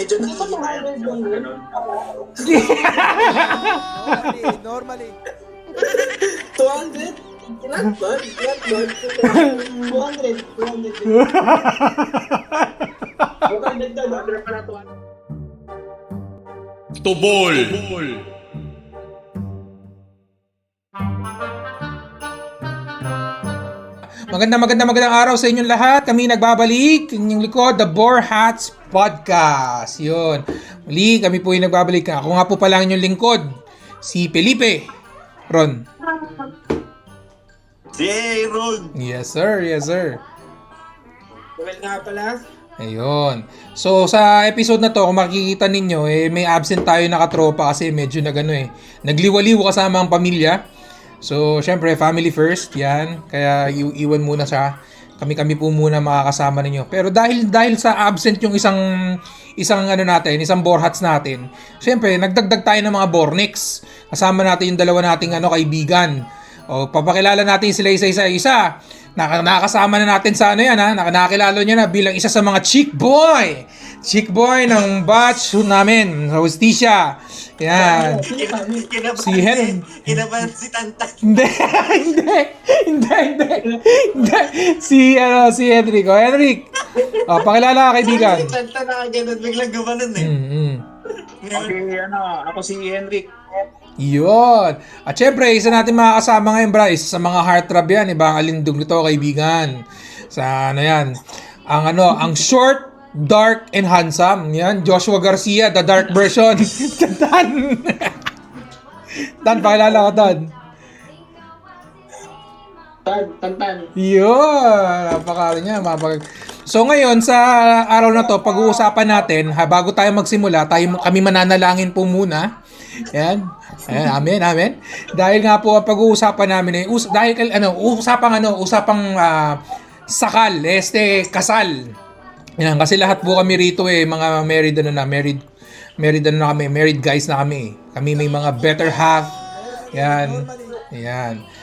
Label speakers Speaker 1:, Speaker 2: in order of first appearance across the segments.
Speaker 1: Medyo nangihimayan siya sa ganun.
Speaker 2: Normally.
Speaker 1: 200? Not bad. 200. 200 daw. Under pa na 200.
Speaker 3: Tubol.
Speaker 4: Magandang araw sa inyong lahat. Kami nagbabalik. Inyong likod, The Boar Hats Podcast. Yun. Muli, kami po yung nagbabalik. Ako nga po pala ang inyong lingkod, si Felipe. Ron.
Speaker 3: Yay, Ron!
Speaker 4: Yes, sir. Yes, sir.
Speaker 1: Well nga pala.
Speaker 4: Ayun. So, sa episode na to, kung makikita ninyo, may absent tayo nakatropa kasi medyo nagliwaliw kasama ang pamilya. So, syempre, family first, yan. Kaya iwan muna siya. Kami po muna makakasama ninyo. Pero dahil sa absent yung isang Borhats natin, syempre, nagdagdag tayo ng mga Bornix. Kasama natin yung dalawa nating kaibigan. O, papakilala natin sila isa-isa. Nakakasama na natin sa nakakilala nyo na bilang isa sa mga chick boy ng batch namin, Hostisya. Yan. Si Hen.
Speaker 3: Kinabahan si Tantan.
Speaker 4: Hindi. Si Henrik. O, Henrik. O, pakilala ka, kaibigan.
Speaker 3: Si Tantan nakaganon, biglang gumanon eh.
Speaker 1: Okay, ako si Henrik.
Speaker 4: Yun. At syempre, isa natin makakasama ngayon, Bryce, sa mga heartthrob yan, ibang alindog nito, kaibigan. Sa yan. Ang short, dark, and handsome. Yan, Joshua Garcia, the dark version. Dan, pakilala ka, Dan.
Speaker 1: Tantan.
Speaker 4: Yun. Napakari niya. So ngayon, sa araw na to, pag-uusapan natin, bago tayo magsimula, kami mananalangin po muna. Yan. Amen. Dahil nga po ang pag-uusapan namin usapang sakal, kasal. Yan, kasi lahat po kami rito mga married guys na kami. Kami may mga better half. Yan.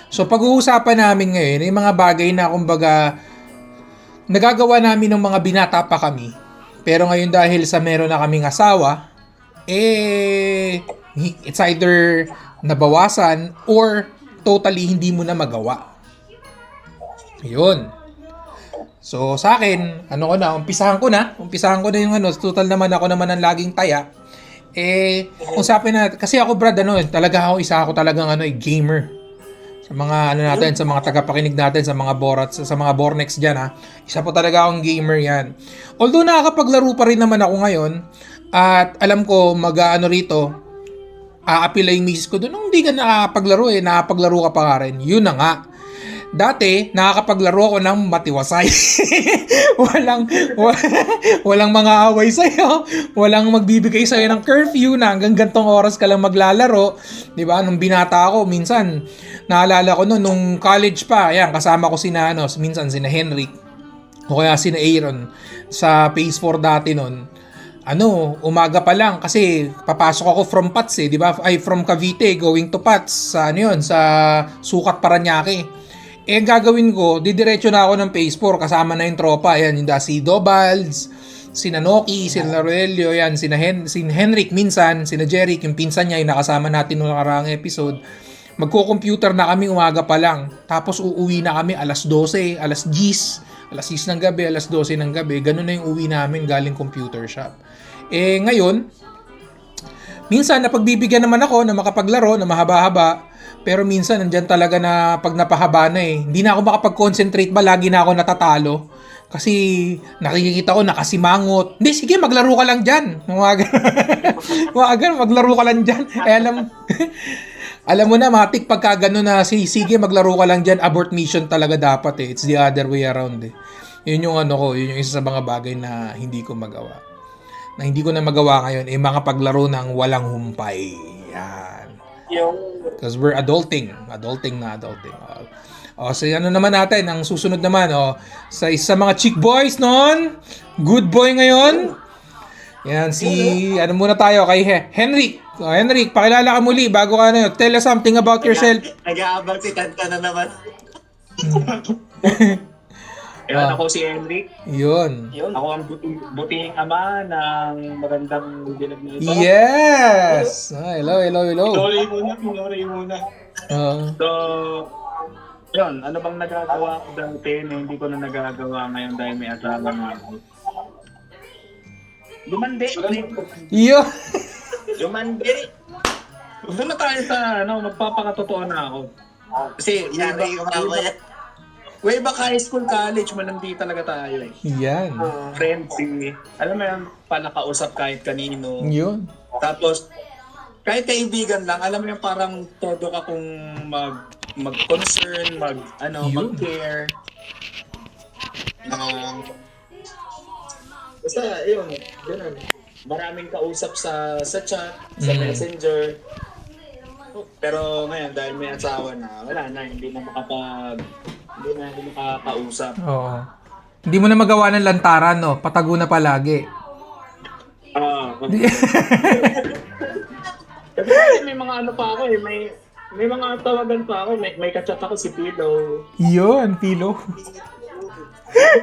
Speaker 4: So pag-uusapan namin ngayon ay mga bagay na kumbaga nagagawa namin ng mga binata pa kami. Pero ngayon dahil sa meron na kaming asawa, it's either nabawasan or totally hindi mo na magawa. Yun. So sa akin, umpisahan ko na yung total naman ako naman ang laging taya. Usapin na, kasi ako Brad, isa ako talagang gamer. Sa mga sa mga tagapakinig natin, sa mga Borats, sa mga Bornex diyan isa po talaga akong gamer yan. Although nakakapaglaro pa rin naman ako ngayon, at alam ko rito, aapila yung misis ko doon. Nung hindi ka nakakapaglaro nakapaglaro ka pa nga rin. Yun na nga. Dati, nakakapaglaro ako ng matiwasay. walang mga away sa'yo. Walang magbibigay sa'yo ng curfew na hanggang gantong oras ka lang maglalaro. Diba? Nung binata ako, minsan, naalala ko nung college pa, kasama ko minsan sina Henrik, o kaya sina Aaron, sa Phase 4 dati nun. Umaga pa lang kasi papasok ako from Pats di ba? From Cavite going to Pats sa sa Sukat Paranaque. Gagawin ko, didiretso na ako ng Phase 4 kasama na yung tropa. Ayan, yung si Dobalds, sina Noki, sina Laurelio, sina Henrik minsan, sina Jeric, yung pinsan niya, yung nakasama natin noong nakaraang episode. Magko-computer na kami umaga pa lang. Tapos uuwi na kami alas 12, alas 10, alas 6 ng gabi, alas 12 ng gabi. Ganun na yung uwi namin galing computer shop. Ngayon, minsan napagbibigyan naman ako na makapaglaro na mahaba-haba. Pero minsan nandyan talaga na pag napahaba na hindi na ako makapag-concentrate ba, lagi na ako natatalo. Kasi nakikita ko nakasimangot. Hindi, sige, maglaro ka lang dyan. Maglaro ka lang dyan. Alam mo na, matik pagka gano'n na, sige, maglaro ka lang dyan, abort mission talaga dapat It's the other way around Yun yung yun yung isa sa mga bagay na hindi ko magawa. Na hindi ko na magawa ngayon, makapaglaro ng walang humpay. Yan. Because we're adulting. Adulting. So naman natin, ang susunod naman, sa isa mga chick boys noon, good boy ngayon. Yan, muna tayo kay Henrik. Henrik, pakilala ka muli bago ka tell us something about yourself.
Speaker 3: Nag-aabang si Tantan na naman.
Speaker 1: Yan, ako si Henrik.
Speaker 4: Yun.
Speaker 1: Ako ang butihing ama ng magandang dilag nito.
Speaker 4: Yes! Hello.
Speaker 1: Sorry muna.
Speaker 4: Uh,
Speaker 1: So, yun, ano bang nagagawa ko dati na hindi ko na nagagawa ngayon dahil may asawa na ako? Lumandi.
Speaker 4: yun.
Speaker 1: Lumandi. Doon na tayo sa, magpapakatotoo na ako. Kasi,
Speaker 3: Yari yung mamaya.
Speaker 1: way back high school, college, malandi talaga tayo eh.
Speaker 4: Yan.
Speaker 1: Friendly. Alam mo yan, palakausap kahit kanino.
Speaker 4: Yun.
Speaker 1: Tapos, kahit kaibigan lang, alam mo yung parang todo ka kung mag-concern,
Speaker 4: Yun.
Speaker 1: mag-care. Basta, yun, ganun. Maraming kausap sa chat, sa messenger. Pero ngayon, dahil may asawa na, wala na, hindi na makakausap.
Speaker 4: Oo. Hindi mo na magawa ng lantaran, no? Patago na palagi.
Speaker 1: Kasi may mga ano pa ako eh, may mga tawagan pa ako, may kachat ako si Pilo.
Speaker 4: Yun, Pilo.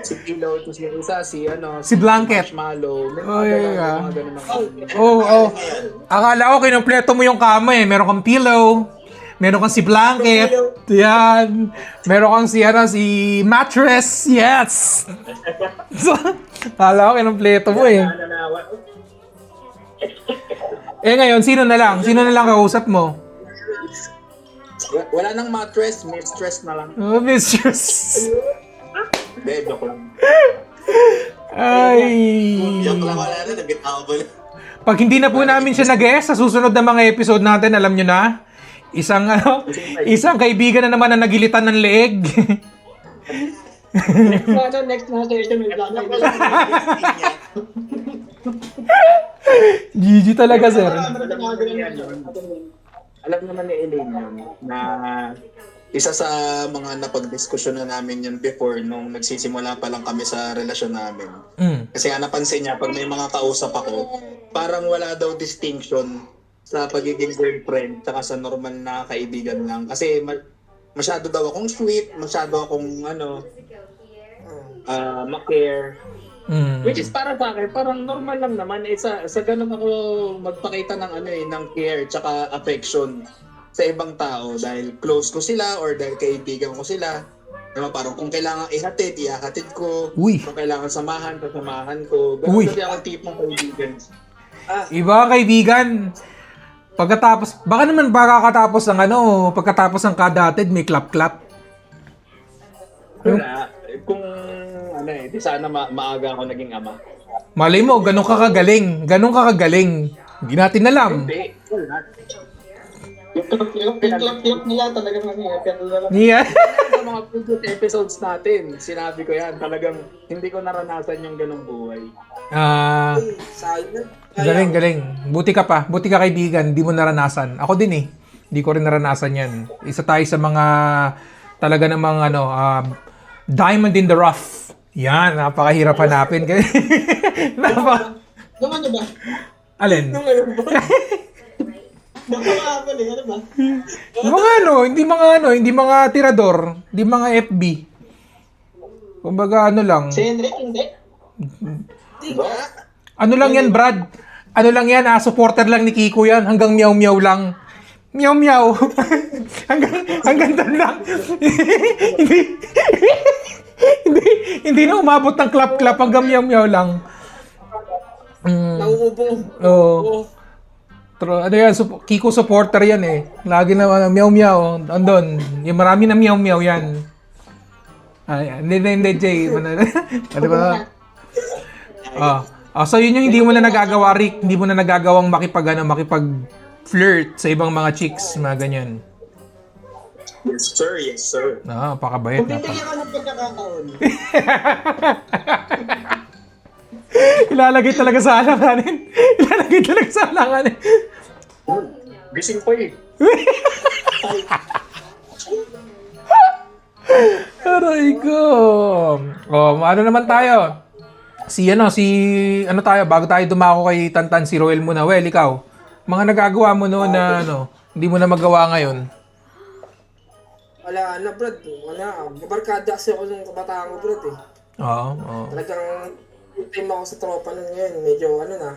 Speaker 1: Si Pilo, tapos yung isa
Speaker 4: Si Blanket.
Speaker 1: Marshmallow. May
Speaker 4: Oh,
Speaker 1: mga
Speaker 4: yeah,
Speaker 1: ganun,
Speaker 4: yeah.
Speaker 1: may mga ganun ako.
Speaker 4: Oh. Akala ko kinumpleto mo yung kama eh. Meron kang pillow. Meron kang si blanket. Yan. Meron kang si mattress. Yes! So, akala ko kinumpleto mo eh. Eh ngayon, sino na lang? Sino na lang kausap mo?
Speaker 1: Wala nang mattress, mistress na lang.
Speaker 4: Oh, mistress.
Speaker 1: Hindi, joke lang.
Speaker 4: Ay.
Speaker 3: Yung lang wala na, nabitaw mo na.
Speaker 4: Pag hindi na po namin siya nag-guest sa susunod na mga episode natin, alam nyo na, isang kaibigan na naman na nagilitan ng leeg.
Speaker 1: Next na session, may
Speaker 4: GG talaga, sir.
Speaker 1: Alam naman ni Elaine yun, na isa sa mga napag-diskusyon na namin yun before nung nagsisimula pa lang kami sa relasyon namin. Kasi nga napansin niya, pag may mga kausap ako, parang wala daw distinction sa pagiging girlfriend tsaka sa normal na kaibigan lang. Kasi masyado daw akong sweet, masyado akong ma-care. Which is para sa akin, parang normal lang naman. Sa ganun ako magpakita ng ng care tsaka affection sa ibang tao dahil close ko sila or dahil kaibigan ko sila. Diba, parang kung kailangan ihatid, ihatid ko.
Speaker 4: Uy.
Speaker 1: Kung kailangan samahan, sasamahan ko. Ganun
Speaker 4: Uy.
Speaker 1: kasi ako tipong kaibigan.
Speaker 4: Iba kaibigan. Pagkatapos, baka naman kakatapos ng pagkatapos ng kada-atid, may clap-clap.
Speaker 1: Wala. Kung di sana maaga ako naging ama.
Speaker 4: Malay mo, ganun ka kagaling. Hindi natin alam.
Speaker 1: Hindi. Wala. Yung clap nila talagang
Speaker 4: Yeah.
Speaker 1: sa mga previous episodes natin, sinabi ko yan, talagang hindi ko naranasan yung ganung buhay.
Speaker 4: Galing. Buti ka kaibigan, hindi mo naranasan. Ako din eh. Hindi ko rin naranasan yan. Isa tayo sa mga talaga namang diamond in the rough. Yan, napakahirap hanapin.
Speaker 1: Naman ba?
Speaker 4: Alin? Hindi mga tirador, hindi mga FB. Kumbaga lang.
Speaker 1: Si Henrik, hindi?
Speaker 4: Ano lang yan, Brad? Ano lang yan, supporter lang ni Kiko yan. Hanggang meow-meow lang. Meow-meow. hanggang doon lang. hindi na umabot ng clap-clap. Hanggang meow-meow lang.
Speaker 1: Nauubo.
Speaker 4: Oo. Ano yan, Kiko supporter yan eh. Lagi na meow-meow. Andun. Yung marami na meow-meow yan. Hindi, Jay. Ano ba? So yun yung hindi mo na nagagawa, Rick. Hindi mo na nagagawang makipag-flirt sa ibang mga chicks, mga ganyan.
Speaker 1: Yes, sir.
Speaker 4: Pakabait.
Speaker 1: Bibigyan ka ng pagkakataon.
Speaker 4: Ilalagay talaga sa alanganin.
Speaker 1: Gising pa eh.
Speaker 4: Aray ko. Ano naman tayo? Bago tayo dumako kay Tantan, si Roel muna. Well, ikaw, mga nagagawa mo noon na hindi mo na magawa ngayon.
Speaker 2: Wala, Brad. Wala. Barkada kasi ako nung kabataan ko, Brad, eh.
Speaker 4: Oo, oo.
Speaker 2: Talagang time ako sa tropa nun ngayon. Medyo ano na,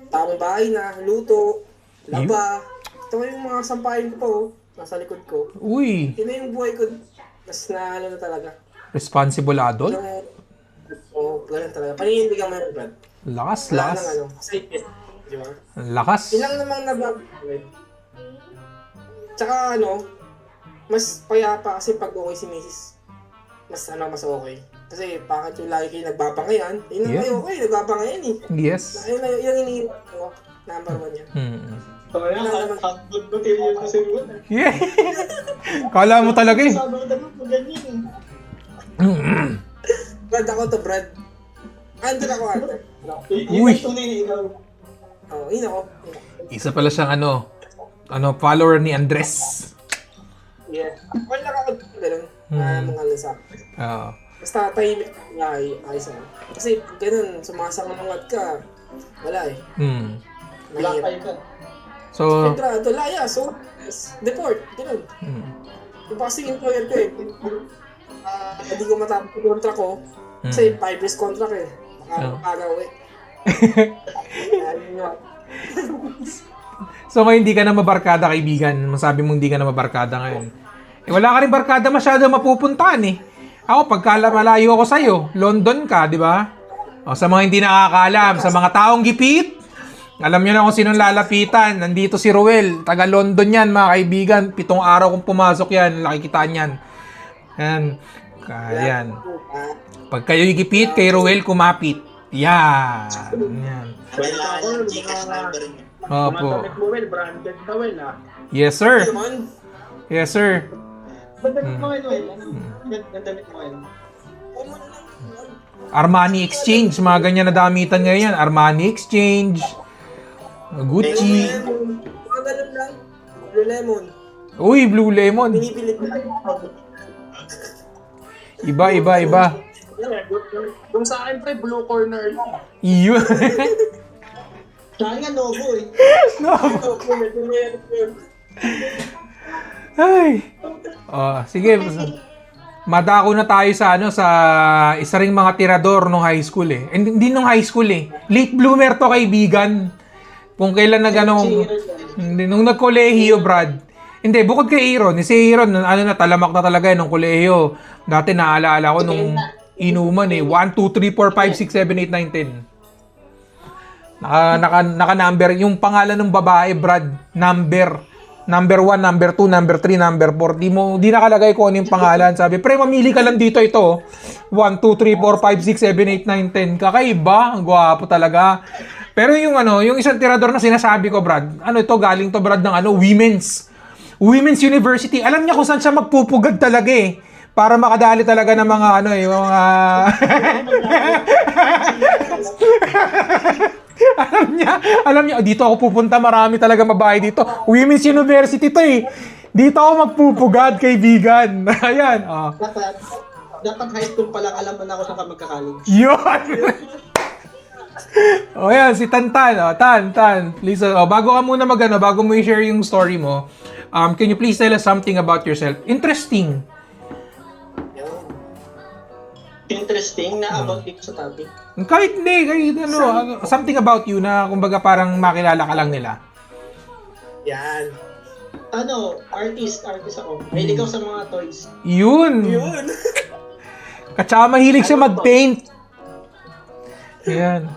Speaker 2: tamang bahay na, luto, laba. Ito yung mga sampahin ko po, nasa likod ko.
Speaker 4: Uy,
Speaker 2: Yun na yung buhay ko. Mas na ano na talaga.
Speaker 4: responsible adult?
Speaker 2: Ganun talaga. Paninindigan mo yun, Brad.
Speaker 4: Lakas,
Speaker 2: Wala
Speaker 4: lakas.
Speaker 2: nang ano, safe it. Di ba?
Speaker 4: Lakas.
Speaker 2: Yun lang namang nabag. Tsaka ano, mas payapa kasi pag okay si Mrs. Mas okay. Kasi bakit yung lagi kayo nagbabangayan? Yun ang
Speaker 4: Yeah.
Speaker 2: kayo okay, nagbabangayan eh.
Speaker 4: Yes.
Speaker 2: Ayun na yung iniiwan ko. Number 1 yan.
Speaker 4: Mm.
Speaker 3: Kaya hotdog material kasi yun.
Speaker 4: Yeah. Kala mo talaga eh.
Speaker 3: Sabi ko dapat mo ganyan.
Speaker 2: Brad ako to, Brad. Andun ako, ate.
Speaker 4: Uy.
Speaker 3: Yung tunay na ikaw.
Speaker 2: Oo, yun ako.
Speaker 4: Isa pala siyang follower ni Andres.
Speaker 2: Yeah. Wala ako ganun. Mga lasa.
Speaker 4: Oo.
Speaker 2: Basta tahimik na ayos ako. Kasi ganun, sumasangamangat ka. Wala eh.
Speaker 3: Black
Speaker 2: Mahirap.
Speaker 3: eye ka.
Speaker 4: So,
Speaker 2: Kontrado, laya, so, deport, ganun. Yung pa kasi employer ko eh. Hindi ko matapos yung contract ko. Kasi 5 years contract eh. Baka pagaw eh. Ayun yun.
Speaker 4: so ngayon hindi ka na mabarkada, kaibigan. Masabi mo hindi ka na mabarkada ngayon. Eh, wala ka rin barkada masyado mapupuntahan eh. Ako, pagka malayo ako sa'yo, London ka, di ba? O, sa mga hindi nakakaalam, sa mga taong gipit, alam nyo na kung sinong lalapitan. Nandito si Ruel, taga London yan, mga kaibigan. 7 araw kong pumasok yan, lakikitaan yan. Yan. Yan. Pag kayo'y gipit, kay Ruel kumapit. Yan. Yan.
Speaker 3: Wala yung Gcash number niya.
Speaker 4: Opo.
Speaker 5: Damit mo, Well, branded na, Well, ah.
Speaker 4: Yes, sir.
Speaker 2: Naman,
Speaker 4: Yes, sir.
Speaker 3: Ba't damit mo kayo, Noel? Ano? Ang damit mo kayo?
Speaker 4: Armani Exchange, mga ganyan na damitan ngayon. Armani Exchange, Gucci.
Speaker 2: mga ganun lang. Blue Lemon.
Speaker 4: Uy, Blue Lemon.
Speaker 2: Binibili ko lang.
Speaker 4: Iba.
Speaker 5: Yeah, yung sa akin, pre, blue corner lang.
Speaker 4: Iyon.
Speaker 3: Sa akin nga, Novo eh.
Speaker 4: Ay. Oh, sige. Madako na tayo sa sa isa ring mga tirador nung high school eh. Hindi nung high school eh. Late bloomer to, kaibigan. Kung kailan nung nagkolehiyo, Brad. Hindi, bukod kay Aaron. Si Aaron, talamak na talaga nung kolehiyo. Dati naaalala ko nung inuman eh. 1, 2, 3, 4, 5, 6, 7, 8, 9, 10. Naka-number. Yung pangalan ng babae, Brad, number 1, number 2, number 3, number 4. Di nakalagay ko ano yung pangalan. Sabi, pre, mamili ka lang dito ito. 1, 2, 3, 4, 5, 6, 7, 8, 9, 10. Kakaiba. Ang gwapo talaga. Pero yung isang tirador na sinasabi ko, Brad, ito, galing to, Brad, ng Women's University. Alam niya kung saan siya magpupugad talaga eh. Para makadali talaga ng mga alam niya, dito ako pupunta, marami talaga babae dito. Women's University to eh. Dito ako magpupugad, kaibigan. Ayan.
Speaker 3: Dapat high school pa lang alam mo na ako saan ka magka-college.
Speaker 4: Yun. Yan, si Tantan. Tan, please. Bago ka muna bago mo i-share yung story mo, can you please tell us something about yourself? Interesting.
Speaker 3: Interesting na about dito sa topic.
Speaker 4: Kahit something about you na kumbaga parang makilala ka lang nila.
Speaker 2: Yan.
Speaker 3: Artist ako. Mahilig ako sa mga toys.
Speaker 4: Yun. Katsaka mahilig siya mag-paint. Yan.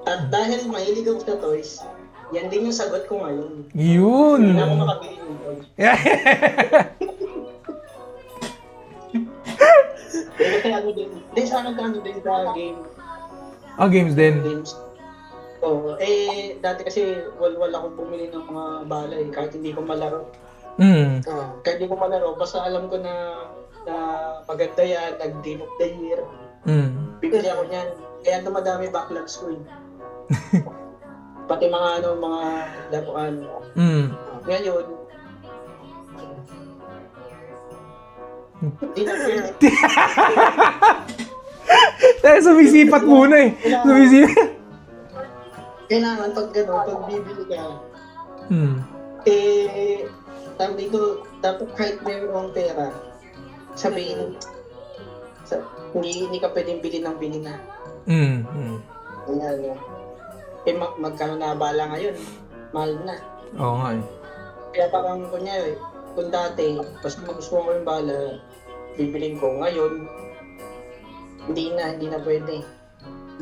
Speaker 3: At dahil mahilig ako sa toys, yan din yung sagot ko ngayon.
Speaker 4: Yun.
Speaker 3: Hindi na ako makabili ng toys. Kasi sa akin din sa game.
Speaker 4: Games din.
Speaker 3: Games. Dati kasi wal akong bumili ng mga balay kahit hindi ko malaro. Kahit hindi ko malaro, basta alam ko na maganda yan, nag-game of the year. Bibili ako niyan. Kaya madami backlogs ko eh. Pati mga laruan. Ngayon, hindi na pwede.
Speaker 4: Dahil sumisipat muna eh. Sumisipat.
Speaker 3: Kailangan pag bibili ka, tawag dito, dapat kahit meron kang pera, sabihin, Hindi ka pwedeng bili ng bili na. Kaya ano, magkano na bala ngayon? Mahal na.
Speaker 4: Oo nga eh.
Speaker 3: Kaya parang kunyari, kung dati, basta magustuhan ko yung bala, bibilin ko. Ngayon, hindi na pwede.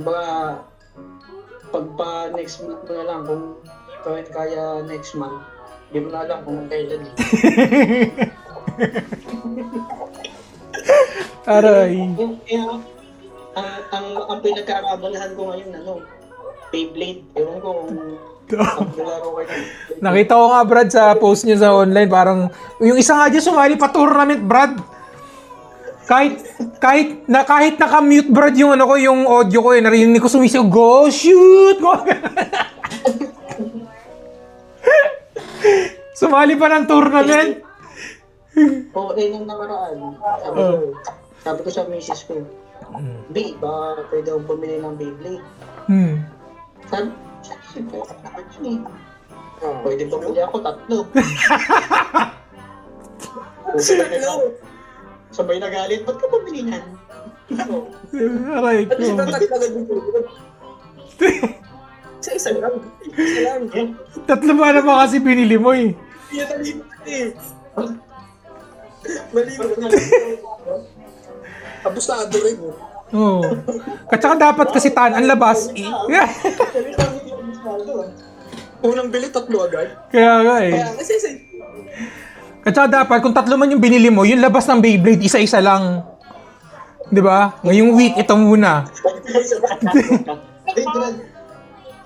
Speaker 3: Baka, pagpa next month mo na lang, kung kaya next month, hindi mo na alam kung kailan.
Speaker 4: Aray.
Speaker 3: Kaya, ang pinagkakabalahan ko ngayon, Beyblade. Ewan ko kung naglalaro kayo.
Speaker 4: Nakita ko nga, Brad, sa post niya sa online, parang, yung isa nga dyan sumali pa tournament, Brad. Kahit naka-mute, Brad, yung yung audio ko narinig ko sumisigaw, go, shoot! Sumali pa ng tournament.
Speaker 3: Oo, nung nakaraan, sabi ko sa misis ko, B, ba pwede akong bumili ng Beyblade? Sabi, pwede bumili ako 3. Sabay nagalit, ba't ka bumili niyan?
Speaker 4: Aray ko.
Speaker 2: Isa lang.
Speaker 4: Tatlo ba na ba kasi binili mo eh?
Speaker 2: Yan talino eh. Malino na.
Speaker 1: Abusado rin.
Speaker 4: Oo. Katsaka dapat kasi ang labas.
Speaker 1: Unang bili, 3 agad.
Speaker 4: Kaya nga eh.
Speaker 2: Kaya kasi
Speaker 4: Katsaka dapat kung 3 man yung binili mo, yung labas ng Beyblade, isa-isa lang. 'Di ba? Ngayong week, ito muna.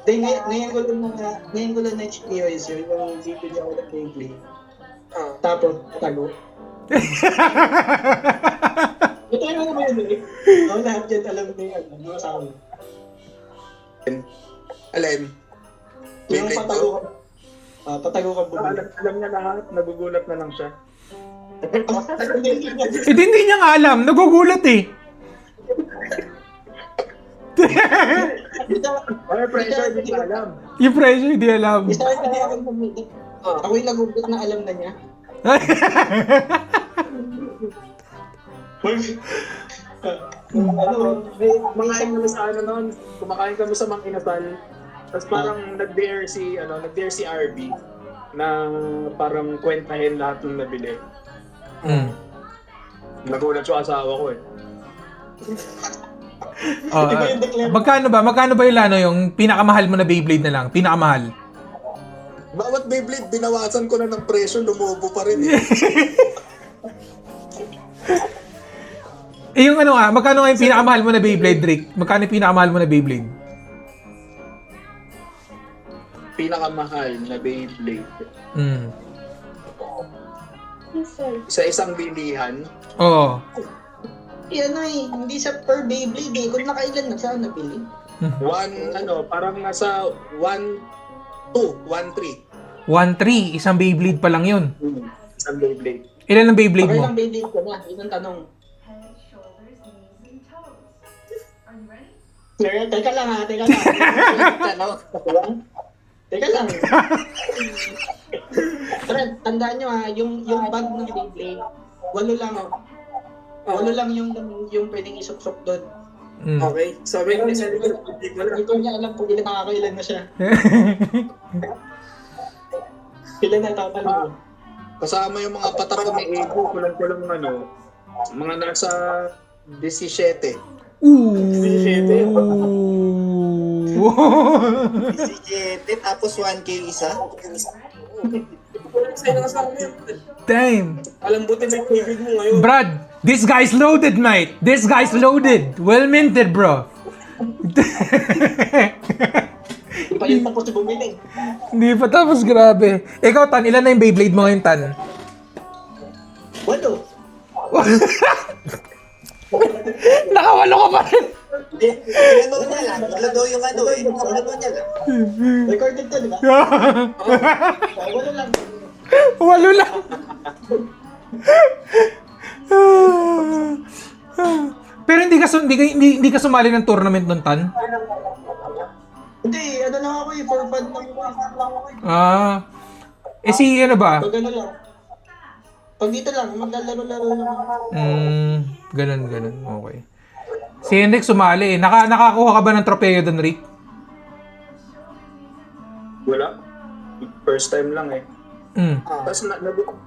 Speaker 3: Ngayon ko lang na-experience yun, yung bibili ako ng Beyblade. Tapos, tago. Ito yung ano ba yun eh? Ako lahat dyan alam mo yung asawa.
Speaker 1: Alin?
Speaker 3: Yung
Speaker 1: Beyblade
Speaker 3: patago ka. Patago ka bumili.
Speaker 5: Alam niya lahat, nagugulat na lang siya.
Speaker 4: Hindi niya nga alam. Nagugulat eh.
Speaker 5: May pressure, hindi ko alam.
Speaker 4: Yung pressure, hindi alam.
Speaker 3: Isa rin hindi ako bumili. Ako yung nagugulat na alam na niya.
Speaker 5: Mga kami sa noon, kumakain kami sa Mang Inasal. Tapos parang nag-dare si RB na parang kwentahin lahat ng nabili. Nagulat yung asawa ko eh.
Speaker 4: Magkano ba yung pinakamahal mo na Beyblade na lang? Pinakamahal.
Speaker 1: Bawat Beyblade, binawasan ko na ng presyo, lumubo pa rin eh.
Speaker 4: Yung magkano nga yung pinakamahal mo na Beyblade, Rick? Magkano yung pinakamahal mo na Beyblade?
Speaker 1: Pinakamahal na Beyblade. Sa isang bilihan.
Speaker 4: Oo.
Speaker 3: Hindi sa per Beyblade eh. Kung nakailan na siya nabili.
Speaker 1: Parang nasa 1-3.
Speaker 4: 1-3, isang Beyblade pa lang yun.
Speaker 1: Isang Beyblade.
Speaker 4: Ilan ang Beyblade mo?
Speaker 3: Ilang Beyblade ko na? Yun ang tanong. Teka lang. Teka lang. Fred, tandaan nyo yung bag ng Beyblade, 8 lang. 8 lang yung pwedeng isuksok doon.
Speaker 2: okay. Sabi ko sa
Speaker 3: Hindi ko niya alam kung ilan nakakailan na siya. Ilan na tatalo.
Speaker 1: Kasama yung mga patak ko ni Ego, kulang-kulang mga nasa 17.
Speaker 4: Ooh.
Speaker 6: 17, tapos 1K isa.
Speaker 2: sa'yo na kasama mo yun.
Speaker 4: Damn.
Speaker 2: Alam buti may Beyblade mo ngayon.
Speaker 4: Brad, this guy's loaded, mate. This guy's loaded. Well minted, bro.
Speaker 3: Hindi pa yun tapos bumili.
Speaker 4: Hindi pa tapos, grabe. Ikaw, Tan, ilan na yung Beyblade mo ngayon, Tan?
Speaker 3: 8.
Speaker 4: Nakawalo ka pa rin.
Speaker 6: Ano niya lang, lado yung ano eh. Lado niya lang.
Speaker 3: Recorded to, di ba? 8 lang.
Speaker 4: 8 lang. Pero hindi ka sumali ng tournament nun, Tan?
Speaker 3: Hindi, lang ako eh. For fun lang ako.
Speaker 4: Si ano ba?
Speaker 3: Pag ano lang. Pag dito lang, maglalaro-laro lang ako.
Speaker 4: Ganun. Okay. Si Henrik sumali eh. Nakakuha ka ba ng tropeo doon, Rick?
Speaker 5: Wala. First time lang eh. Tapos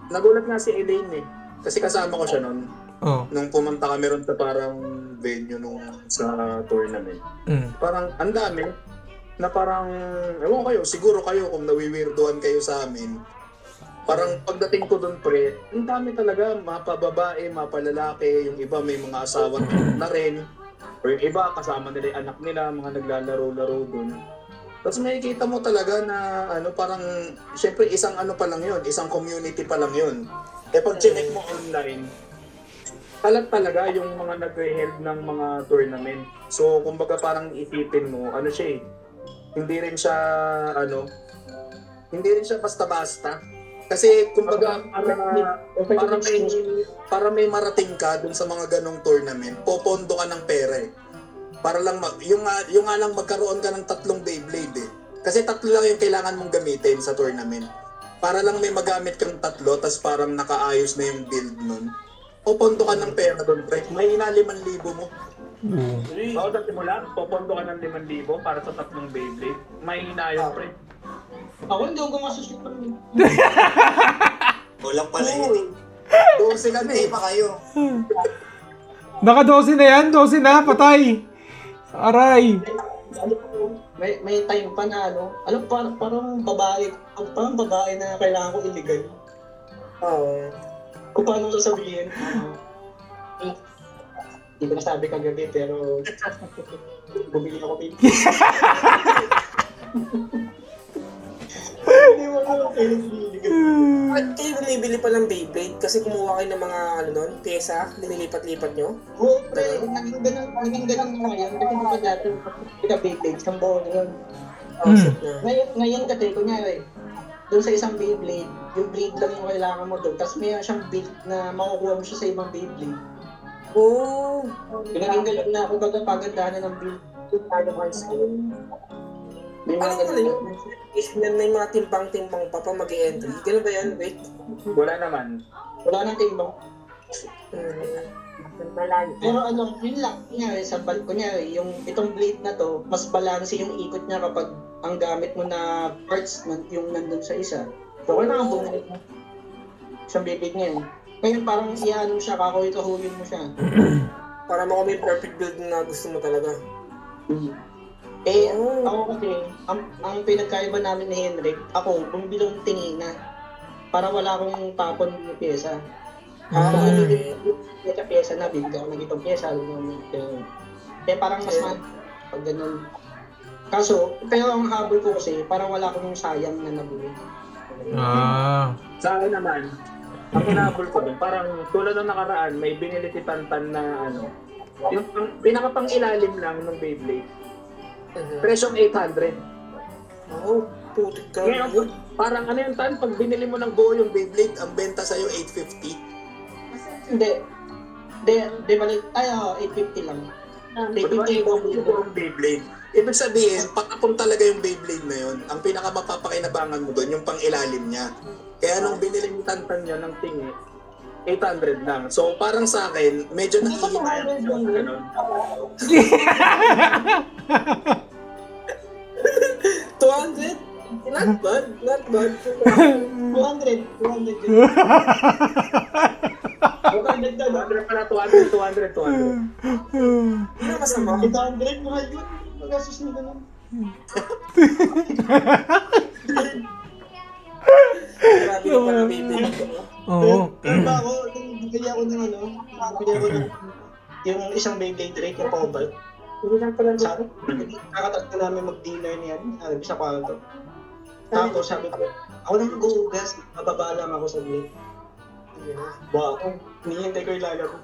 Speaker 5: nagulat nga si Elaine eh. Kasi kasama ko siya noon.
Speaker 4: Oh.
Speaker 5: Nung pumunta kami ron sa parang venue nung sa tournament. Parang ang dami na parang, ewan kayo, siguro kayo kung nawiwirdoan kayo sa amin. Parang pagdating ko doon pre, ang dami talaga, mapababae, mapalalaki, yung iba may mga asawa na rin. O yung iba kasama nila yung anak nila, mga naglalaro-laro doon. Tapos makikita mo talaga na parang, syempre isang pa lang yun, isang community pa lang yun. Eh pag chinek mo online, talaga yung mga nag-held ng mga tournament. So kumbaga parang isipin mo, siya eh, hindi rin siya basta-basta. Kasi kumbaga para may marating ka dun sa mga ganong tournament, popondo ka ng pera eh. Para lang yung nga lang magkaroon ka ng 3 Beyblade eh. Kasi 3 lang yung kailangan mong gamitin sa tournament. Para lang may magamit kang 3, tas parang nakaayos na yung build nun. Popondo ka ng pera doon, pre. May ina 5,000 mo. Oo, sa simula, popondo ka ng 5,000 para sa 3 Beyblade. May ina yun, pre.
Speaker 3: Ako hindi ako masusupan.
Speaker 6: Kulang pala yun.
Speaker 5: 12 kami.
Speaker 6: Hindi pa kayo.
Speaker 4: Naka 12 na yan, 12 na, patay. Aray.
Speaker 3: May time pa na parang babae na kailangan ko iligay. Kung paano sasabihin. Hindi ko nasabi kagabi pero bumili ako baby. Hindi mo alam kayo nililigay.
Speaker 2: At kayo bumibili pa ng Beyblade kasi kumuha kayo ng mga pyesa, linilipat-lipat nyo?
Speaker 3: Oo, pre, naging ganun na ngayon. Kasi di ba dati, Beyblade, isang buo na yun. Ngayon kasi, kunyari, doon sa isang Beyblade, yung blade lang yung kailangan mo doon. Tapos may siyang build na makukuha mo siya sa ibang Beyblade.
Speaker 2: Oh!
Speaker 3: Naging ganun na ako baga pagandahan ng build. May mga
Speaker 2: Ano
Speaker 3: ganun.
Speaker 2: yun? May mga timbang-timbang pa mag-e-entry. Ganun ba yan? Wait.
Speaker 5: Wala naman.
Speaker 3: Wala nang timbang. Pero yun lang, kunyari, yung itong blade na to, mas balance yung ikot niya kapag ang gamit mo na parts yung nandun sa isa. So, kailangan bumalik mo. Isang blade niya yun. Ngayon parang iyan siya, kahuyin mo siya.
Speaker 2: Para makamay perfect build na gusto mo talaga.
Speaker 3: Ako kasi, ang pinagkaiba namin ni Henrik, ako, bumili ng tingina para wala akong tapon ng pyesa. Pyesa na, bibig ako ng itong pyesa. Parang mas mahal pag ganun. Kaso, pero ang habol ko kasi, parang wala akong sayang na nabuli.
Speaker 5: Sa akin naman, ang hinabol ko dun, parang tulad ng nakaraan, may binili si Tantan na yung pinakapang ilalim lang ng Beyblade. Presyong 800.
Speaker 2: Oh, putik ka.
Speaker 5: Ngayon, parang yung Tan, pag binili mo ng buo yung Beyblade, ang benta sa'yo 850.
Speaker 3: Hindi balik, 850 lang. 850
Speaker 5: yung Beyblade. Ibig sabihin, patapon talaga yung Beyblade na yun. Ang pinakamapapakinabangan mo doon, yung pang ilalim niya. Kaya nung binili yung Tantan niya ng tingi, 800 lang. So parang sa akin, medyo nahihinayang siya. Ganun.
Speaker 2: 200? Not bad.
Speaker 3: 200. 200 na lang.
Speaker 5: 200 pala, 200.
Speaker 2: Hindi na masama.
Speaker 3: 800, mahal yun. Magasos na ganun.
Speaker 2: Grabe ka pala Beyblade.
Speaker 4: Oo.
Speaker 3: Pero ba ako, bigay ako ng yung isang Beyblade Drake, yung Cobalt. Sabi, kakatatlo namin mag-dinner niyan, sa kwarto. Tapos sabi ko, ako nang mag-uugas, mababa lang ako sa blade. Ba ako, hinihintay ko yung lalaro.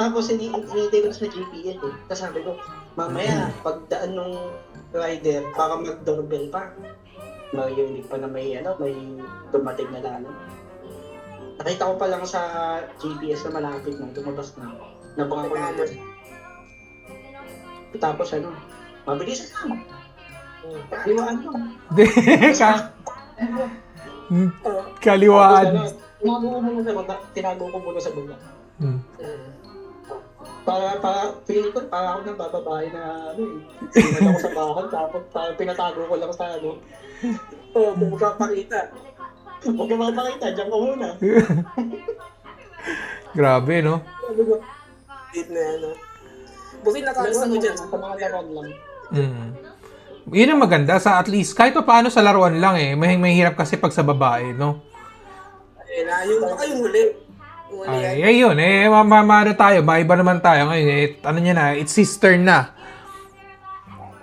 Speaker 3: Tapos hinihintay ko sa GPS eh. Tapos sabi ko, mamaya, pagdaan ng rider, baka mag-doorbell pa. Marinig pa na may dumating na lalo. Nakita ko pa lang sa GPS na malapit na, lumabas na. Nabangan ko na. Tapos mabilis na. Liwaan mo.
Speaker 4: Kaliwaan.
Speaker 3: Tinago ko muna sa baba.
Speaker 4: Hmm.
Speaker 3: Feeling ko, para ako ng bababae na, sinunod ako sa bahay, tapos pinatago ko lang sa
Speaker 2: Kung magpapakita.
Speaker 3: Huwag ka mapakita, dyan ka muna.
Speaker 4: Grabe, no?
Speaker 2: Date na yan, no? Buti nakakas ako dyan.
Speaker 3: Sa mga laruan lang.
Speaker 4: Yun ang maganda sa at least kahit pa paano sa laruan lang may hirap kasi pag sa babae, no?
Speaker 2: Yung huli.
Speaker 4: Ay, yun ano tayo, maiba naman tayo ngayon. Ano niya na, it's sister na.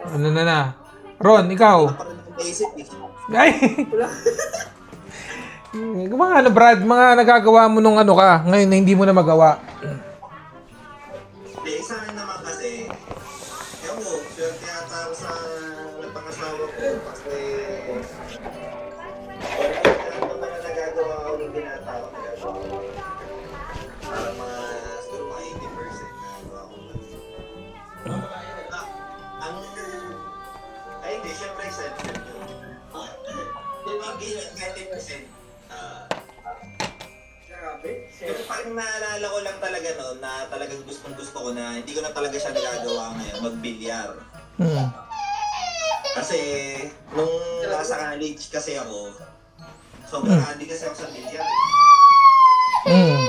Speaker 4: Ano na. Ron, ikaw. Ay. Mga Brad, mga nagagawa mo nung ka, ngayon na hindi mo na magawa.
Speaker 6: Hindi, sa akin naman kasi, ewan ko, swerte yata ako sa nagpangasawa ko kasi parang mga nagagawa ko ng binata ko, nagagawa ko. Parang siguro mga 80% nagagawa ko. Hindi, syempre exception yun. Hindi yun, 20%. Pero parang naalala ko lang talaga noon na talagang gustong-gusto ko na hindi ko na talaga siya nagagawa ngayon, magbilyar. Kasi nung nasa college kasi ako, sobrang handy kasi ako sa bilyar.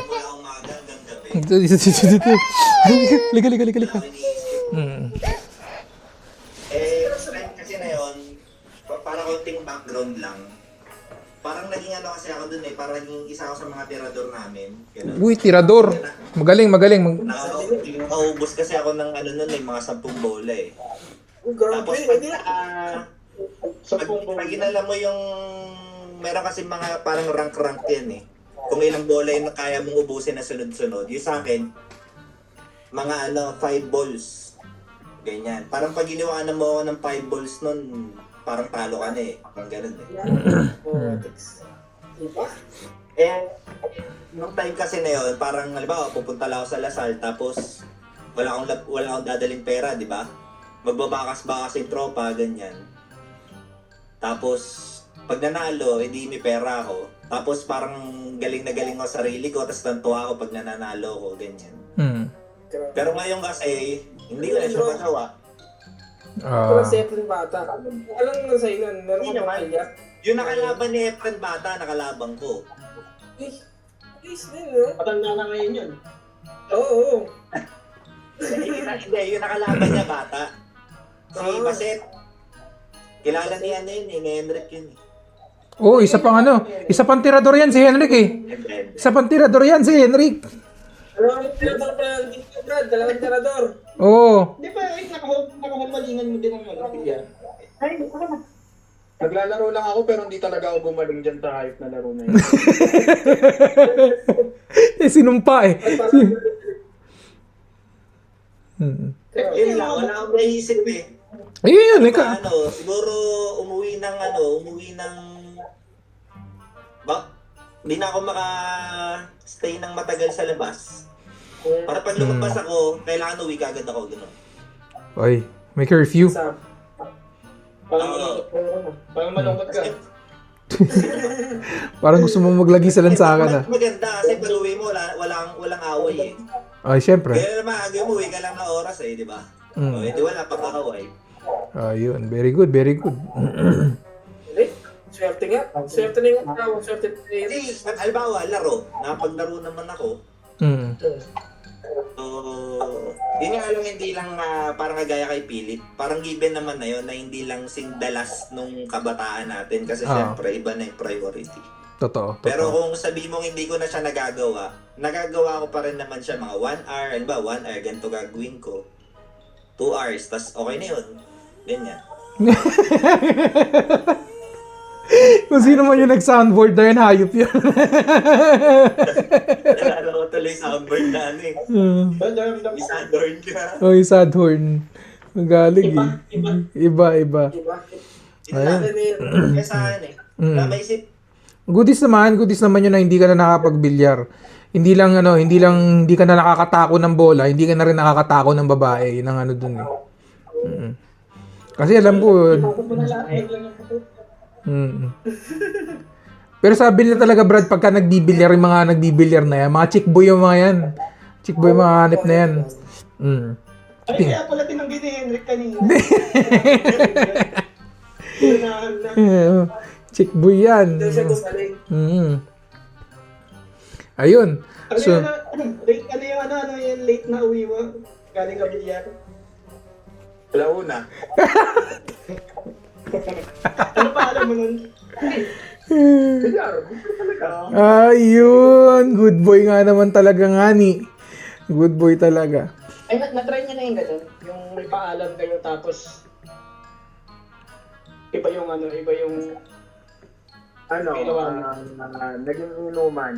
Speaker 6: Mula umaga hanggang gabi.
Speaker 4: Lika.
Speaker 6: Friend kasi na yun, para konting background lang. Parang naging kasi ako dun parang naging isa ako sa mga tirador namin. Ganun.
Speaker 4: Uy, tirador. Magaling.
Speaker 6: Nakaubos kasi ako ng mga 10 bola eh. Tapos pag inala mo yung, meron kasi mga parang rank yan eh. Kung ilang bola yung kaya mong ubusin na sunod-sunod. Yung sa akin, mga 5 balls. Ganyan. Parang pag giniwaan mo ako ng 5 balls nun, parang talo ka na eh. Parang ganun eh. Nung time kasi na yun, parang halimbawa, pupunta lang ako sa Lasal, tapos wala akong dadaling pera, di ba? Magbabakas-bakas yung tropa, ganyan. Tapos, pag nanalo, hindi may pera ako. Tapos parang galing na galing ako sa sarili ko, tapos tantuwa ako pag nananalo ko, ganyan. Pero ngayon kasi, hindi ko na siya magawa.
Speaker 2: Parang si Efren Bata. Alam mo na sa'yo nun, meron
Speaker 6: Hindi
Speaker 2: ka
Speaker 6: naman.
Speaker 2: pamilya.
Speaker 6: Yung nakalaban ni Efren Bata, nakalaban ko.
Speaker 2: Please din, no?
Speaker 3: Matanda na ngayon yun.
Speaker 2: Oo.
Speaker 6: Hindi, yung nakalaban niya Bata. Si Baset. Kilala niya ni Henrik yun.
Speaker 4: Oh, isa pang tirador yan si Henrik eh. Isa pang tirador yan si Henrik.
Speaker 2: Dalawang tirador pa lang dito, Brad. Dalawang tirador.
Speaker 4: Oo.
Speaker 3: Di ba, nakahumalingan mo din ang bilyar?
Speaker 5: Naglalaro lang ako pero hindi talaga ako gumaling dyan sa hype na laro na yun.
Speaker 4: Sinumpa eh.
Speaker 6: Yun lang, wala akong naisip eh.
Speaker 4: Ayun, ikaw.
Speaker 6: Siguro umuwi ng hindi na ako maka-stay ng matagal sa labas. Para pag lumabas ako, kailangan uwi kagad ako, gano'n.
Speaker 4: Oy, may curfew.
Speaker 3: Parang malungkot ka.
Speaker 4: Parang gusto mong maglagi sa lansakan ah.
Speaker 6: Maganda kasi pag uwi mo, walang away eh.
Speaker 4: Ay, syempre.
Speaker 6: Kaya naman, umuwi ka lang na oras eh, di ba? Hindi wala pag-away.
Speaker 4: Ayun, very good.
Speaker 2: Swerte nga. Swerte na yung tao. Swerte na yung...
Speaker 6: Kasi, halimbawa, nakapaglaro naman ako. So, yun nga lang, hindi lang parang kagaya kay Philip. Parang given naman na yun na hindi lang singdalas nung kabataan natin kasi syempre iba na yung priority.
Speaker 4: Totoo.
Speaker 6: Pero kung sabihin mong hindi ko na siya nagagawa ko pa rin naman siya mga 1 hour, ano ba, 1 hour, ganito gagawin ko. 2 hours, tas okay na yun. Ganyan.
Speaker 4: Kung sino man yung nag-soundboard na yun, hayop yun.
Speaker 6: Nalala ko tuloy soundboard na ano eh. May soundboard ka.
Speaker 4: Oh, yung sad horn. Magaling eh. Iba.
Speaker 6: Ayun. Kaya sa akin eh. Maisip.
Speaker 4: Goodies naman yun na hindi ka na nakapagbilyar. Hindi ka na nakakatako ng bola, hindi ka na rin nakakatako ng babae. Yun ang dun eh. Kasi alam ko, Pero sabi nila talaga, Brad, pagka nagbibilyar, yung mga nagbibilyar na yan, mga chick boy yung mga yan. Chick boy yung mga hanip na yan. Mm.
Speaker 3: Ay, kaya pala tinanggi ni Henrik kanina. Unahan na.
Speaker 4: Chick boy yan.
Speaker 2: Doon siya gumaling.
Speaker 4: Mm. Ayun.
Speaker 3: Ano
Speaker 4: So,
Speaker 3: yung late na uwi mo? Galing ka bilyar.
Speaker 5: Alauna.
Speaker 3: Ano pa alam mo nun?
Speaker 5: Bilyar, talaga.
Speaker 4: ayun. Good boy nga naman talaga nga ni. Good boy talaga.
Speaker 3: Ay, na-try niya na yung gano'n? Yung may paalam kayo tapos iba yung
Speaker 5: Naging inuman.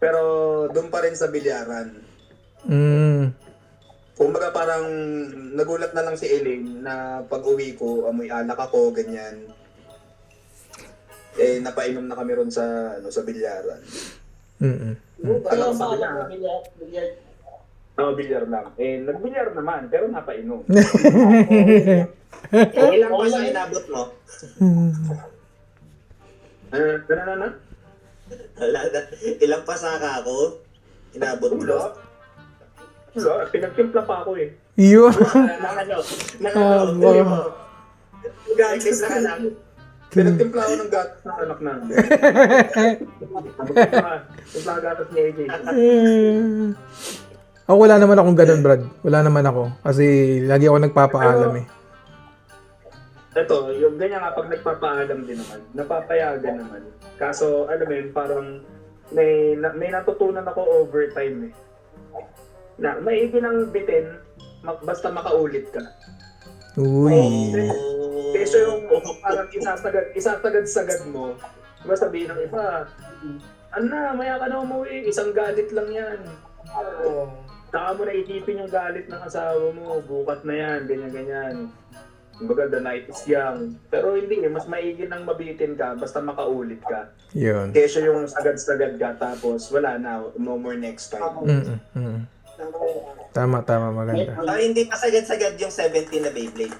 Speaker 5: Pero doon pa rin sa bilyaran.
Speaker 4: Mm.
Speaker 5: Kumbaga parang nagulat na lang si Elaine na pag uwi ko, amoy alak ako, ganyan. Eh, napainom na kami ron sa bilyaran.
Speaker 4: Mm-mm.
Speaker 3: ano
Speaker 5: sabi
Speaker 3: paalam
Speaker 5: niya?
Speaker 3: mo bilyar?
Speaker 5: Bilyar lang. Eh, nagbilyar naman, pero napainom.
Speaker 6: Ilang pa sa inabot mo?
Speaker 5: Ano?
Speaker 6: Wala na. Ilang pasaka ako? Inabot mo?
Speaker 5: Wala, pinagtimpla pa ako eh.
Speaker 4: Yun.
Speaker 6: Gatis na lang.
Speaker 5: Pinagtimpla ako ng gatas ng anak namin. Timpla ang gatas ni AJ.
Speaker 4: Ako wala naman akong ganun, Brad. Wala naman ako. Kasi lagi ako nagpapaalam eh.
Speaker 5: Ito, yung ganyan nga pag nagpapaalam din naman, napapayagan naman. Kaso, alam mo yun, parang may natutunan ako over time eh. Na maigi ng bitin, basta makaulit ka.
Speaker 4: Uy.
Speaker 5: Kasi yung parang isasagad-sagad mo, diba sabihin ng iba, maya ka na umuwi, isang galit lang yan. Saka mo na itipin yung galit ng asawa mo, bukas na yan, ganyan-ganyan. Kumbaga, the night is young. Pero hindi mas maigi nang mabitin ka, basta makaulit ka.
Speaker 4: Yun.
Speaker 5: Kesa yung sagad-sagad ka, tapos wala na, no more next time.
Speaker 4: Tama, maganda.
Speaker 6: Hindi pa sagad-sagad yung 17 na Beyblade.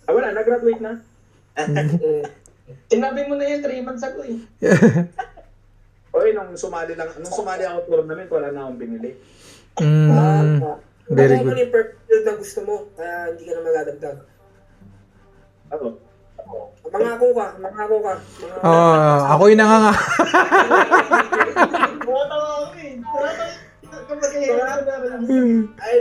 Speaker 5: Wala, nag-graduate na.
Speaker 3: Sinabi mo na yan 3 months ago eh.
Speaker 5: Oy, nung sumali ako tournament, wala na akong binili.
Speaker 4: Very
Speaker 2: Ano
Speaker 4: good.
Speaker 2: yung perfect na gusto mo, kaya hindi ka na magadagdag.
Speaker 5: Ako.
Speaker 2: Mangako ka.
Speaker 4: Ako yung nanganga.
Speaker 3: Tumatawa ako eh. Kapag
Speaker 2: Ay,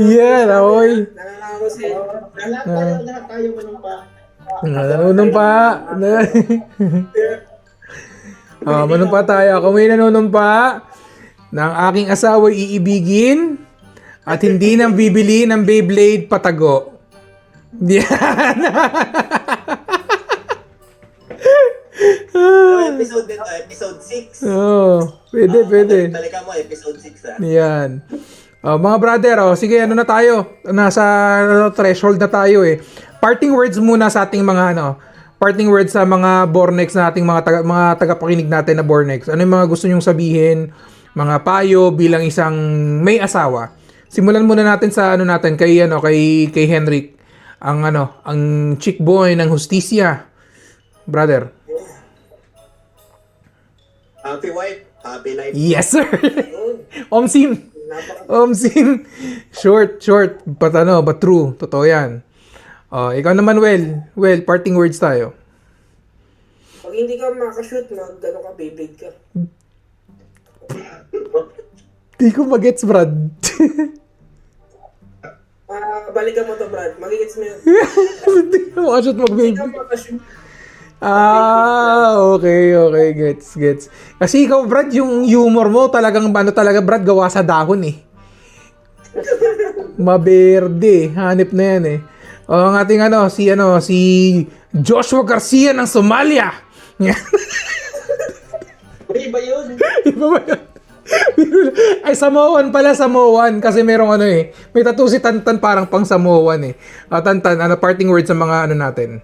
Speaker 4: Yeah, ako'y.
Speaker 2: nangangako sa'yo.
Speaker 3: lahat tayo manumpa.
Speaker 4: Nanunumpa. Manumpa tayo. Ako may nanunumpa ng aking asawa iibigin at hindi nang bibili ng Beyblade patago. Yan.
Speaker 6: Episode din to, episode 6.
Speaker 4: Pwede.
Speaker 6: Talika mo, episode 6
Speaker 4: Yan. Mga brother, sige, ano na tayo? Nasa threshold na tayo eh. Parting words muna sa ating mga parting words sa mga Bornex nating mga tagapakinig natin na Bornex. Ano yung mga gusto nyong sabihin, mga payo bilang isang may asawa? Simulan muna natin sa kay Henrik, ang chick boy ng hustisya. Brother.
Speaker 5: Happy wife, happy life.
Speaker 4: Yes, sir. Omsim. Short, but true. Totoo yan. Ikaw naman, Well, parting words tayo.
Speaker 2: Pag hindi ka makashoot, mag-ano ka, Beyblade ka.
Speaker 4: Di ko magets, Brad.
Speaker 2: Balikan mo to, Brad. Magigits mo yun.
Speaker 4: Hindi ko makashoot
Speaker 2: Hindi ka
Speaker 4: mag-baby.
Speaker 2: makashoot.
Speaker 4: Okay. Gets. Kasi ikaw, Brad, yung humor mo talaga, Brad, gawa sa dahon eh. Maberde. Hanip na yan eh. Ang ating si Joshua Garcia ng Somalia.
Speaker 3: Iba yun.
Speaker 4: Iba ba yun? Ay, Samoan pala, kasi merong may tattoo si Tantan parang pang Samoan eh. Tantan, parting words sa mga natin.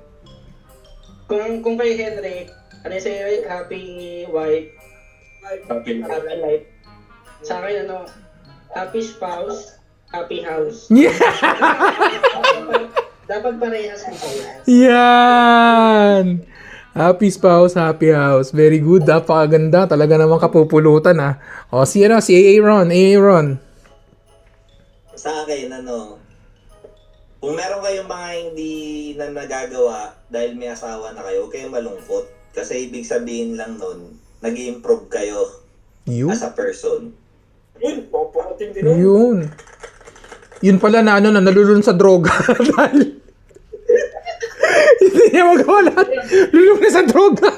Speaker 3: Kung kay Henry, sa'yo, happy wife,
Speaker 5: Happy life.
Speaker 3: happy life. Sa akin, happy spouse, happy house.
Speaker 4: Yeah!
Speaker 3: Dapat parehas mo sa'yo.
Speaker 4: Yan! Happy spouse, happy house. Very good, napakaganda. Talaga namang kapupulutan ah. O, si AA Ron.
Speaker 6: Sa akin, kung meron kayong mga hindi na nagagawa dahil may asawa na kayo, huwag kayong malungkot. Kasi ibig sabihin lang nun, nag-improve kayo as a person.
Speaker 2: Yun, papakutin din nun.
Speaker 4: Yun. Yun pala na nalulun sa droga. Dahil hindi niya magawa lahat. Lulun na sa droga.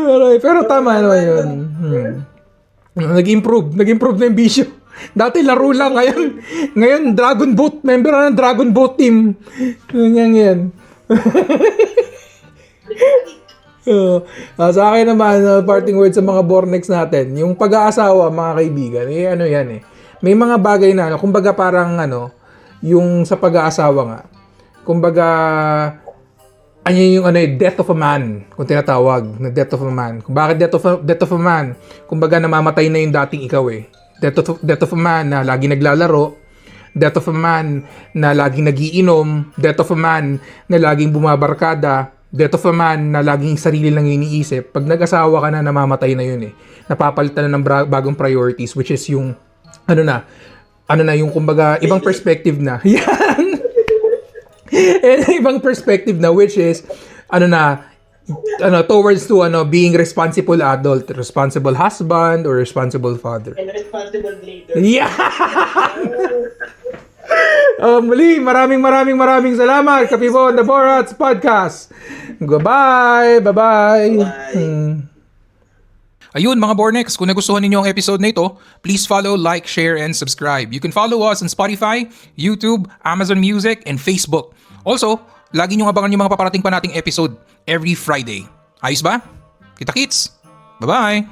Speaker 4: Alright, pero tama naman yun. Nag-improve na yung bisyo. Dati laro lang, ngayon Dragon Boat, member na ng Dragon Boat team. Yan. Sa akin naman, parting words sa mga Bornex natin, yung pag-aasawa, mga kaibigan, yan eh. May mga bagay na, kumbaga parang yung sa pag-aasawa nga, kumbaga, yung death of a man, kung tinatawag, na death of a man. Kung bakit death of a man? Kumbaga namamatay na yung dating ikaw eh. Death of a man na laging naglalaro, death of a man na laging nagiinom, death of a man na laging bumabarkada, death of a man na laging sarili lang iniisip. Pag nag-asawa ka na, namamatay na yun eh. Napapalitan na ng bagong priorities, which is yung yung kumbaga ibang perspective na. Yan. Ibang perspective na, which is towards to being responsible adult, responsible husband or responsible father.
Speaker 3: And responsible leader.
Speaker 4: Yeah. Muli, maraming salamat, Kapibo on the Borats Podcast. Goodbye. Bye-bye. Ayun mga Bornex, kung nagustuhan ninyo ang episode na ito, please follow, like, share, and subscribe. You can follow us on Spotify, YouTube, Amazon Music, and Facebook. Also, lagi nyo abangan yung mga paparating pa nating episode every Friday. Ayos ba? Kita-kits! Bye-bye!